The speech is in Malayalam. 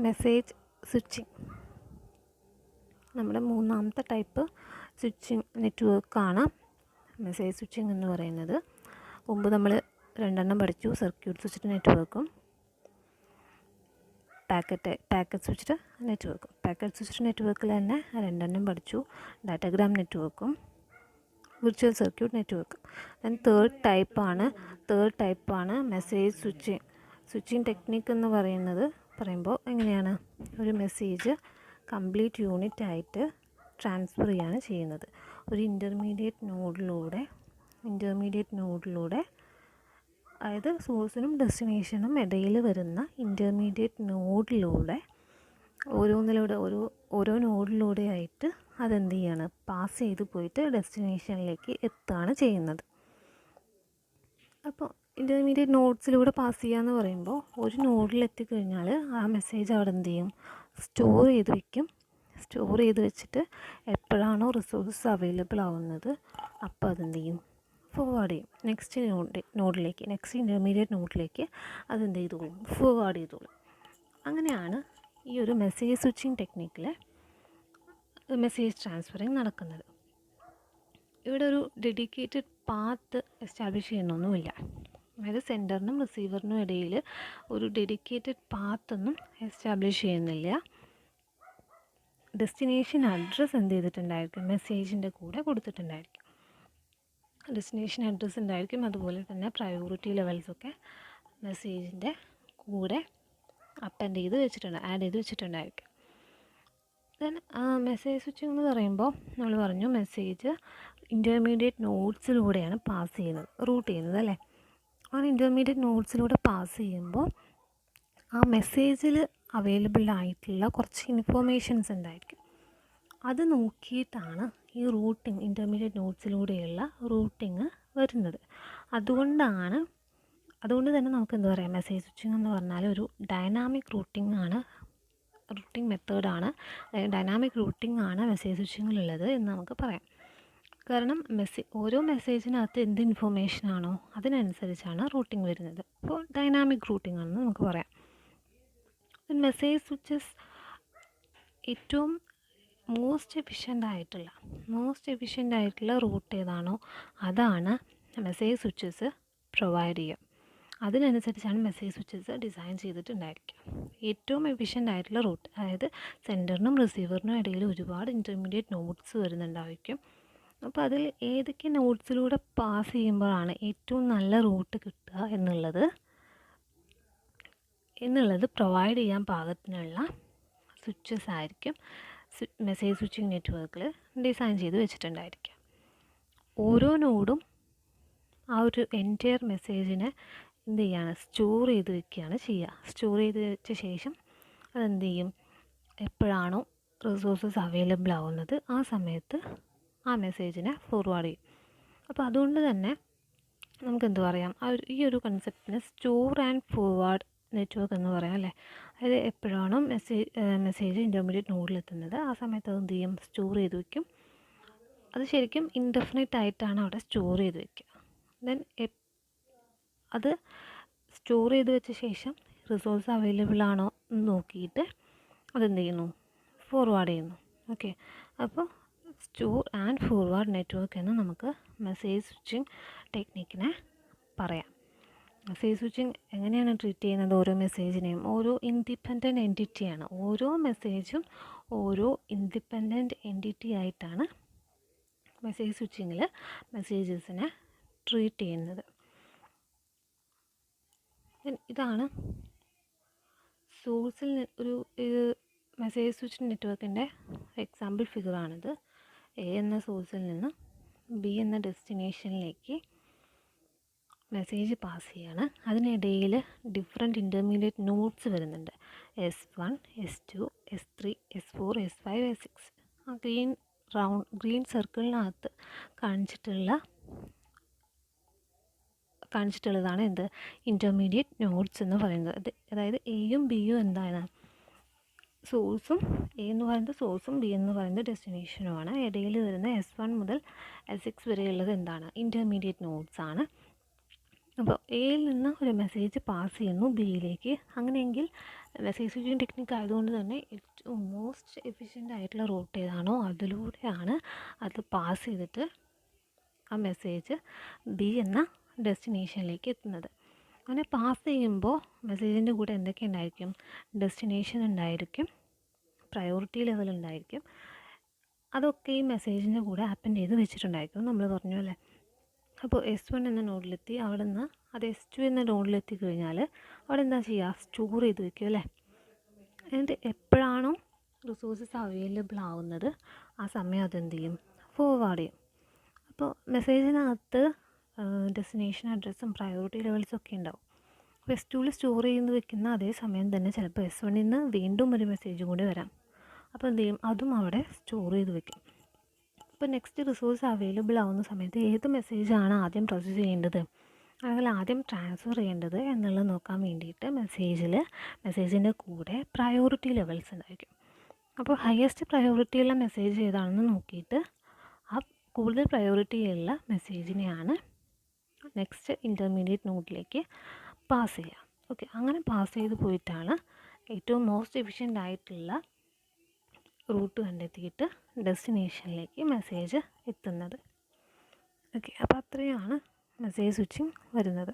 Message switching. നമ്മുടെ മൂന്നാമത്തെ ടൈപ്പ് സ്വിച്ചിങ് നെറ്റ്വർക്കാണ് മെസ്സേജ് സ്വിച്ചിങ് എന്ന് പറയുന്നത്. മുമ്പ് നമ്മൾ രണ്ടെണ്ണം പഠിച്ചു, സർക്യൂട്ട് സ്വിച്ച്ഡ് നെറ്റ്വർക്കും പാക്കറ്റ് സ്വിച്ച്ഡ് നെറ്റ്വർക്കും. പാക്കറ്റ് സ്വിച്ച്ഡ് നെറ്റ്വർക്കിൽ തന്നെ രണ്ടെണ്ണം പഠിച്ചു, ഡാറ്റാഗ്രാം നെറ്റ്വർക്കും വിർച്വൽ സർക്യൂട്ട് നെറ്റ്വർക്കും. ദെൻ തേർഡ് ടൈപ്പാണ് മെസ്സേജ് സ്വിച്ചിങ്. സ്വിച്ചിങ് ടെക്നിക്ക് എന്ന് പറയുമ്പോൾ എങ്ങനെയാണ്, ഒരു മെസ്സേജ് കംപ്ലീറ്റ് യൂണിറ്റ് ആയിട്ട് ട്രാൻസ്ഫർ ചെയ്യാണ് ചെയ്യുന്നത്. ഒരു ഇൻ്റർമീഡിയറ്റ് നോഡിലൂടെ അതായത് സോഴ്സിനും ഡെസ്റ്റിനേഷനും ഇടയിൽ വരുന്ന ഇൻ്റർമീഡിയറ്റ് നോഡിലൂടെ ഓരോ നോഡിലൂടെ ആയിട്ട് അതെന്ത് ചെയ്യാണ്, പാസ് ചെയ്ത് പോയിട്ട് ഡെസ്റ്റിനേഷനിലേക്ക് എത്തുകയാണ് ചെയ്യുന്നത്. അപ്പോൾ ഇൻ്റർമീഡിയറ്റ് നോഡ്സിലൂടെ പാസ് ചെയ്യുക എന്ന് പറയുമ്പോൾ ഒരു നോഡിലെത്തിക്കഴിഞ്ഞാൽ ആ മെസ്സേജ് അവിടെ എന്ത് ചെയ്യും, സ്റ്റോർ ചെയ്ത് വെച്ചിട്ട് എപ്പോഴാണോ റിസോഴ്സസ് അവൈലബിൾ ആവുന്നത് അപ്പോൾ അതെന്ത് ചെയ്യും, ഫോർവേഡ് ചെയ്യും നെക്സ്റ്റ് ഇൻ്റർമീഡിയറ്റ് നോഡിലേക്ക് അതെന്ത് ചെയ്തോളും, ഫോർവേഡ് ചെയ്തോളും. അങ്ങനെയാണ് ഈ ഒരു മെസ്സേജ് സ്വിച്ചിങ് ടെക്നിക്കിൽ മെസ്സേജ് ട്രാൻസ്ഫറിങ് നടക്കുന്നത്. ഇവിടെ ഒരു ഡെഡിക്കേറ്റഡ് പാത്ത് എസ്റ്റാബ്ലിഷ് ചെയ്യണമെന്നുമില്ല. അതായത് സെൻഡറിനും റിസീവറിനും ഇടയിൽ ഒരു ഡെഡിക്കേറ്റഡ് പാത്തൊന്നും എസ്റ്റാബ്ലിഷ് ചെയ്യുന്നില്ല. ഡെസ്റ്റിനേഷൻ അഡ്രസ്സ് എന്ത് ചെയ്തിട്ടുണ്ടായിരിക്കും, മെസ്സേജിൻ്റെ കൂടെ കൊടുത്തിട്ടുണ്ടായിരിക്കും. ഡെസ്റ്റിനേഷൻ അഡ്രസ്സ് ഉണ്ടായിരിക്കും, അതുപോലെ തന്നെ പ്രയോറിറ്റി ലെവൽസൊക്കെ മെസ്സേജിൻ്റെ കൂടെ ആഡ് ചെയ്ത് വെച്ചിട്ടുണ്ടായിരിക്കും. ദെൻ മെസ്സേജ് സ്വിച്ചിങ് എന്ന് പറയുമ്പോൾ നമ്മൾ പറഞ്ഞു മെസ്സേജ് ഇൻ്റർമീഡിയറ്റ് നോഡ്സിലൂടെയാണ് റൂട്ട് ചെയ്യുന്നത് അല്ലേ. ആ ഇൻ്റർമീഡിയറ്റ് നോഡ്സിലൂടെ പാസ് ചെയ്യുമ്പോൾ ആ മെസ്സേജിൽ അവൈലബിൾ ആയിട്ടുള്ള കുറച്ച് ഇൻഫോർമേഷൻസ് ഉണ്ടായിരിക്കും. അത് നോക്കിയിട്ടാണ് ഈ ഇൻ്റർമീഡിയറ്റ് നോഡ്സിലൂടെയുള്ള റൂട്ടിങ് വരുന്നത്. അതുകൊണ്ട് തന്നെ നമുക്ക് എന്താ പറയുക, മെസ്സേജ് സ്വിച്ചിങ് എന്ന് പറഞ്ഞാൽ ഒരു ഡൈനാമിക് റൂട്ടിംഗ് മെത്തേഡാണ്. ഡൈനാമിക് റൂട്ടിംഗ് ആണ് മെസ്സേജ് സ്വിച്ചിങ്ങിലുള്ളത് എന്ന് നമുക്ക് പറയാം. കാരണം ഓരോ മെസ്സേജിനകത്ത് എന്ത് ഇൻഫോർമേഷനാണോ അതിനനുസരിച്ചാണ് റൂട്ടിംഗ് വരുന്നത്. അപ്പോൾ ഡൈനാമിക് റൂട്ടിംഗ് ആണെന്ന് നമുക്ക് പറയാം. മെസ്സേജ് സ്വിച്ചസ് ഏറ്റവും മോസ്റ്റ് എഫിഷ്യൻ്റ് ആയിട്ടുള്ള റൂട്ട് ഏതാണോ അതാണ് മെസ്സേജ് സ്വിച്ചസ് പ്രൊവൈഡ് ചെയ്യുക. അതിനനുസരിച്ചാണ് മെസ്സേജ് സ്വിച്ചസ് ഡിസൈൻ ചെയ്തിട്ടുണ്ടായിരിക്കുക. ഏറ്റവും എഫിഷ്യൻ്റ് ആയിട്ടുള്ള റൂട്ട്, അതായത് സെൻഡറിനും റിസീവറിനും ഇടയിൽ ഒരുപാട് ഇൻ്റർമീഡിയറ്റ് നോഡ്സ് വരുന്നുണ്ടായിരിക്കും. അപ്പോൾ അതിൽ ഏതൊക്കെ നോഡ്സിലൂടെ പാസ് ചെയ്യുമ്പോഴാണ് ഏറ്റവും നല്ല റൂട്ട് കിട്ടുക എന്നുള്ളത് പ്രൊവൈഡ് ചെയ്യാൻ പാകത്തിനുള്ള സ്വിച്ചസ് ആയിരിക്കും മെസ്സേജ് സ്വിച്ചിങ് നെറ്റ്വർക്കിൽ ഡിസൈൻ ചെയ്ത് വെച്ചിട്ടുണ്ടായിരിക്കുക. ഓരോ നോഡും ആ ഒരു എൻറ്റയർ മെസ്സേജിനെ എന്ത് ചെയ്യാണ്, സ്റ്റോർ ചെയ്ത് വെക്കുകയാണ് ചെയ്യുക. സ്റ്റോർ ചെയ്ത് വെച്ച ശേഷം അതെന്ത് ചെയ്യും, എപ്പോഴാണോ റിസോഴ്സസ് അവൈലബിൾ ആവുന്നത് ആ സമയത്ത് ആ മെസ്സേജിനെ ഫോർവേഡ് ചെയ്യും. അപ്പോൾ അതുകൊണ്ട് തന്നെ നമുക്ക് എന്ത് പറയാം, ഈ ഒരു കൺസെപ്റ്റിന് സ്റ്റോർ ആൻഡ് ഫോർവേഡ് നെറ്റ്വർക്ക് എന്ന് പറയാം അല്ലേ. അതായത് എപ്പോഴാണോ മെസ്സേജ് ഇൻ്റർമീഡിയറ്റ് നോഡിലെത്തുന്നത് ആ സമയത്ത് അത് എന്ത് ചെയ്യും, സ്റ്റോർ ചെയ്ത് വയ്ക്കും. അത് ശരിക്കും ഇൻഡെഫിനിറ്റ് ആയിട്ടാണ് അവിടെ സ്റ്റോർ ചെയ്ത് വയ്ക്കുക. ദെൻ അത് സ്റ്റോർ ചെയ്ത് വെച്ച ശേഷം റിസോഴ്സ് അവൈലബിൾ ആണോ എന്ന് നോക്കിയിട്ട് അതെന്ത് ചെയ്യുന്നു, ഫോർവേഡ് ചെയ്യുന്നു. ഓക്കെ, അപ്പോൾ സ്റ്റോർ ആൻഡ് ഫോർവേഡ് നെറ്റ്വർക്ക് എന്ന് നമുക്ക് മെസ്സേജ് സ്വിച്ചിങ് ടെക്നിക്കിനെ പറയാം. മെസ്സേജ് സ്വിച്ചിങ് എങ്ങനെയാണ് ട്രീറ്റ് ചെയ്യുന്നത്, ഓരോ മെസ്സേജിനെയും ഓരോ ഇൻഡിപെൻഡൻറ്റ് എൻറ്റിറ്റിയാണ്. ഓരോ മെസ്സേജും ഓരോ ഇൻഡിപെൻഡൻറ്റ് എൻറ്റിറ്റി ആയിട്ടാണ് മെസ്സേജ് സ്വിച്ചിങ്ങിൽ മെസ്സേജസിനെ ട്രീറ്റ് ചെയ്യുന്നത്. ഇതാണ് സോഴ്സിൽ ഒരു മെസ്സേജ് സ്വിച്ച് നെറ്റ്വർക്കിൻ്റെ എക്സാമ്പിൾ ഫിഗറാണിത്. എ എന്ന സോഴ്സിൽ നിന്ന് ബി എന്ന ഡെസ്റ്റിനേഷനിലേക്ക് മെസ്സേജ് പാസ് ചെയ്യാണ്. അതിനിടയിൽ ഡിഫറെൻറ്റ് ഇൻ്റർമീഡിയറ്റ് നോഡ്സ് വരുന്നുണ്ട്. S1, S2, S3, S4, S5, S6. ആ ഗ്രീൻ സർക്കിളിനകത്ത് കാണിച്ചിട്ടുള്ളതാണ് എന്ത്, ഇൻ്റർമീഡിയറ്റ് നോഡ്സ് എന്ന് പറയുന്നത്. അതായത് എയും ബിയും എന്താണ്, സോഴ്സും എ എന്ന് പറയുന്നത് സോഴ്സും ബി എന്ന് പറയുന്നത് ഡെസ്റ്റിനേഷനുമാണ്. ഇടയിൽ വരുന്ന S1 മുതൽ S6 വരെയുള്ളത് എന്താണ്, ഇൻ്റർമീഡിയറ്റ് നോഡ്സ് ആണ്. അപ്പോൾ എയിൽ നിന്ന് ഒരു മെസ്സേജ് പാസ് ചെയ്യുന്നു ബിയിലേക്ക്. അങ്ങനെയെങ്കിൽ മെസ്സേജ് സ്വിച്ചിങ് ടെക്നിക്ക് ആയതുകൊണ്ട് തന്നെ ഏറ്റവും മോസ്റ്റ് എഫിഷ്യൻ്റ് ആയിട്ടുള്ള റൂട്ട് ഏതാണോ അതിലൂടെയാണ് അത് പാസ് ചെയ്തിട്ട് ആ മെസ്സേജ് ബി എന്ന ഡെസ്റ്റിനേഷനിലേക്ക് എത്തുന്നത്. അങ്ങനെ പാസ് ചെയ്യുമ്പോൾ മെസ്സേജിൻ്റെ കൂടെ എന്തൊക്കെ ഉണ്ടായിരിക്കും? ഡെസ്റ്റിനേഷൻ ഉണ്ടായിരിക്കും, പ്രയോറിറ്റി ലെവൽ ഉണ്ടായിരിക്കും. അതൊക്കെ ഈ മെസ്സേജിൻ്റെ കൂടെ അപ്പൻഡ് ചെയ്ത് വെച്ചിട്ടുണ്ടായിരിക്കും നമ്മൾ പറഞ്ഞു അല്ലേ. അപ്പോൾ S1 എന്ന നോഡിലെത്തി, അവിടെ നിന്ന് അത് S2 എന്ന നോഡിലെത്തി കഴിഞ്ഞാൽ അവിടെ എന്താ ചെയ്യുക? സ്റ്റോർ ചെയ്ത് വെക്കും അല്ലേ. എന്നിട്ട് എപ്പോഴാണോ റിസോഴ്സസ് അവൈലബിൾ ആവുന്നത് ആ സമയം അതെന്ത് ചെയ്യും? ഫോർവേഡ് ചെയ്യും. അപ്പോൾ മെസ്സേജിനകത്ത് ഡെസ്റ്റിനേഷൻ അഡ്രസ്സും പ്രയോറിറ്റി ലെവൽസും ഒക്കെ ഉണ്ടാവും. അപ്പോൾ S2 സ്റ്റോർ ചെയ്ത് വെക്കുന്ന അതേ സമയം തന്നെ ചിലപ്പോൾ S1 നിന്ന് വീണ്ടും ഒരു മെസ്സേജും കൂടി വരാം. അപ്പോൾ എന്ത് ചെയ്യും? അതും അവിടെ സ്റ്റോർ ചെയ്ത് വെക്കും. അപ്പോൾ നെക്സ്റ്റ് റിസോഴ്സ് അവൈലബിൾ ആവുന്ന സമയത്ത് ഏത് മെസ്സേജാണ് ആദ്യം പ്രോസസ്സ് ചെയ്യേണ്ടത്, അല്ലെങ്കിൽ ആദ്യം ട്രാൻസ്ഫർ ചെയ്യേണ്ടത് എന്നുള്ളത് നോക്കാൻ വേണ്ടിയിട്ട് മെസ്സേജിൻ്റെ കൂടെ പ്രയോറിറ്റി ലെവൽസ് ഉണ്ടായിരിക്കും. അപ്പോൾ ഹയസ്റ്റ് പ്രയോറിറ്റിയുള്ള മെസ്സേജ് ഏതാണെന്ന് നോക്കിയിട്ട് ആ കൂടുതൽ പ്രയോറിറ്റിയുള്ള മെസ്സേജിനെയാണ് നെക്സ്റ്റ് ഇൻ്റർമീഡിയറ്റ് നോഡിലേക്ക് പാസ് ചെയ്യുക. ഓക്കെ, അങ്ങനെ പാസ് ചെയ്ത് പോയിട്ടാണ് ഏറ്റവും മോസ്റ്റ് എഫിഷ്യൻ്റ് ആയിട്ടുള്ള റൂട്ട് കണ്ടെത്തിയിട്ട് ഡെസ്റ്റിനേഷനിലേക്ക് മെസ്സേജ് എത്തുന്നത്. ഓക്കെ, അപ്പോൾ അത്രയാണ് മെസ്സേജ് സ്വിച്ചിങ് വരുന്നത്.